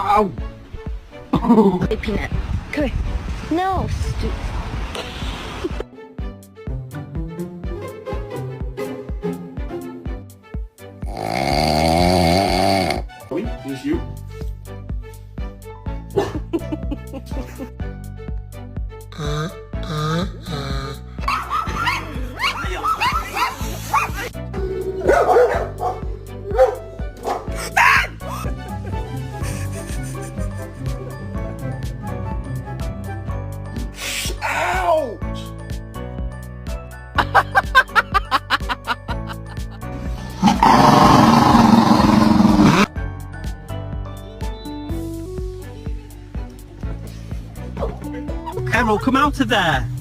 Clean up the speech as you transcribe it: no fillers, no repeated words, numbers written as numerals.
Ow! Hey, Peanut. Come here. No, Wait, is this you? Ouch! Errol, come out of there!